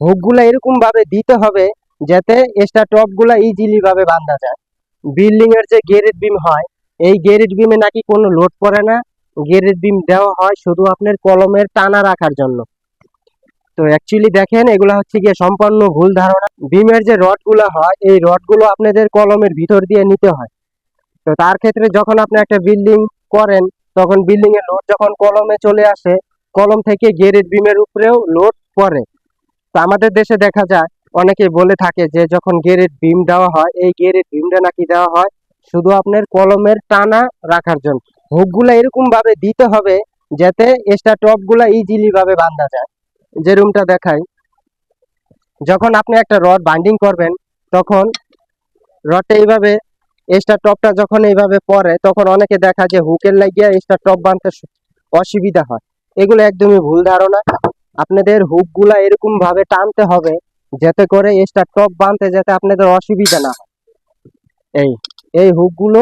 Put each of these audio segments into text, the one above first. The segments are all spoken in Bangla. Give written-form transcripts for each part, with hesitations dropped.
হুক গুলা এরকম ভাবে দিতে হবে যাতে এক্সট্রা টপ গুলা ইজিলি ভাবে বাঁধা যায়। বিল্ডিং এর যে গেরেট বিম হয়, এই গেরেট বিমে নাকি কোনো লোড পড়ে না। গেরেট বিম দেওয়া হয় শুধু আপনার কলমের টানা রাখার জন্য। তো অ্যাকচুয়ালি দেখেন, এগুলা হচ্ছে গিয়ে সম্পূর্ণ ভুল ধারণা। বিমের যে রড গুলা হয়, এই রড গুলো আপনাদের কলমের ভিতর দিয়ে নিতে হয়। তো তার ক্ষেত্রে যখন আপনি একটা বিল্ডিং করেন, তখন বিল্ডিং এর লোড যখন কলমে চলে আসে, কলম থেকে গেরেট বিমের উপরেও লোড পড়ে। তো আমাদের দেশে দেখা যায় অনেকে বলে থাকে যে যখন গেরেট বিম দেওয়া হয়, এই গেরেট বিমটা নাকি দেওয়া হয় শুধু আপনার কলমের টানা রাখার জন্য। হুক গুলা এরকম ভাবে দিতে হবে যাতে এক্সট্রা টপ গুলা ইজিলি ভাবে বাঁধা যায়। যে রুমটা দেখাই, যখন আপনি একটা রড বাইন্ডিং করবেন, তখন রডটা এইভাবে এক্সট্রা টপটা যখন এইভাবে পরে, তখন অনেকে দেখা যে হুকের লাগিয়ে এক্সট্রা টপ বাঁধতে অসুবিধা হয়। এগুলো একদমই ভুল ধারণা। আপনাদের হুক গুলা এরকম ভাবে টানতে হবে যাতে করে এক্সট্রা টপ বাঁধতে যাতে আপনাদের অসুবিধা না হয়। এই এই হুক গুলো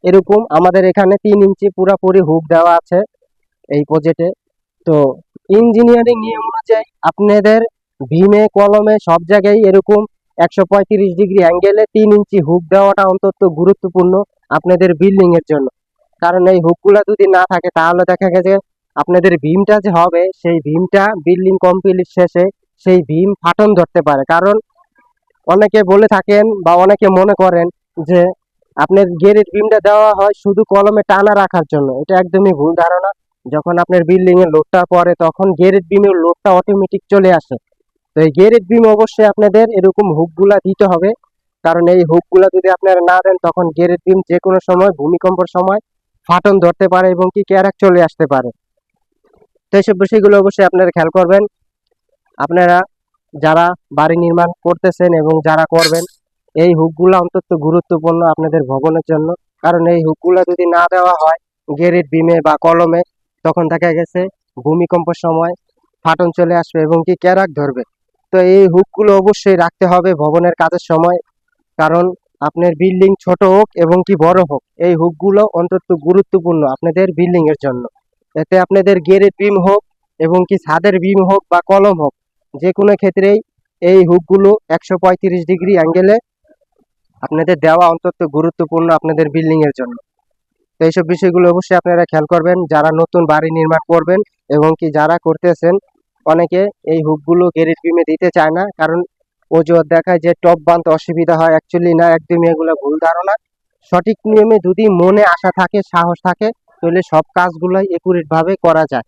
এরকম আমাদের এখানে 3 ইঞ্চি পুরাপুরি হুক দেওয়া আছে এই প্রজেক্টে। তো ইঞ্জিনিয়ারিং নিয়ম অনুযায়ী আপনাদের ভীমে কলমে সব জায়গায় এরকম 135 ডিগ্রি অ্যাঙ্গেলে 3 ইঞ্চি হুক দেওয়াটা অন্তত গুরুত্বপূর্ণ আপনাদের বিল্ডিং এর জন্য। কারণ এই হুকগুলা যদি না থাকে তাহলে দেখা গেছে আপনাদের ভীমটা যে হবে, সেই ভীমটা বিল্ডিং কমপ্লিট শেষে সেই ভীম ফাটন ধরতে পারে। কারণ অনেকে বলে থাকেন বা অনেকে মনে করেন যে আপনার গেরেট বিমটা দেওয়া হয় শুধু কলমে টানা রাখার জন্য। এটা একদমই ভুল ধারণা। যখন আপনার বিল্ডিং এর লোডটা পড়ে, তখন গেরেট বিমের লোডটা অটোমেটিক চলে আসে। তো এই গেরেট বিম অবশ্যই আপনাদের এরকম হুকগুলা দিতে হবে। কারণ এই হুকগুলা যদি আপনারা না দেন, তখন গেরেট বিম যে কোনো সময় ভূমিকম্পের সময় ফাটন ধরতে পারে এবং কি ক্যারাক চলে আসতে পারে। তো এইসব বিষয়গুলো অবশ্যই আপনারা খেয়াল করবেন। আপনারা যারা বাড়ি নির্মাণ করতেছেন এবং যারা করবেন, এই হুকগুলো অন্তত গুরুত্বপূর্ণ আপনাদের ভবনের জন্য। কারণ এই হুকগুলো যদি না দেওয়া হয় গেরেট বিমে বা কলমে, তখন দেখা গেছে ভূমিকম্পের সময় ফাটন চলে আসবে এবং কি ক্যারাক ধরবে। তো এই হুকগুলো অবশ্যই রাখতে হবে ভবনের কাজের সময়। কারণ আপনার বিল্ডিং ছোট হোক এবং কি বড় হোক, এই হুকগুলো অন্তত গুরুত্বপূর্ণ আপনাদের বিল্ডিং এর জন্য। এতে আপনাদের গেরেট বিম হোক এবং কি ছাদের বিম হোক বা কলম হোক, যে কোনো ক্ষেত্রেই এই হুকগুলো 135 ডিগ্রি অ্যাঙ্গেলে আপনাদের দেওয়া অন্তত গুরুত্বপূর্ণ আপনাদের বিল্ডিং এর জন্য। তো এইসব বিষয়গুলো অবশ্যই আপনারা খেয়াল করবেন যারা নতুন বাড়ি নির্মাণ করবেন এবং কি যারা করতেছেন। অনেকে এই হুকগুলো গেরেট বিমে দিতে চায় না, কারণ অজুহাত দেখায় যে টপ বাঁধতে অসুবিধা হয়। অ্যাকচুয়ালি না, একদমই এগুলো ভুল ধারণা। সঠিক নিয়মে যদি মনে আশা থাকে, সাহস থাকে, তাহলে সব কাজগুলোই একুরেট ভাবে করা যায়।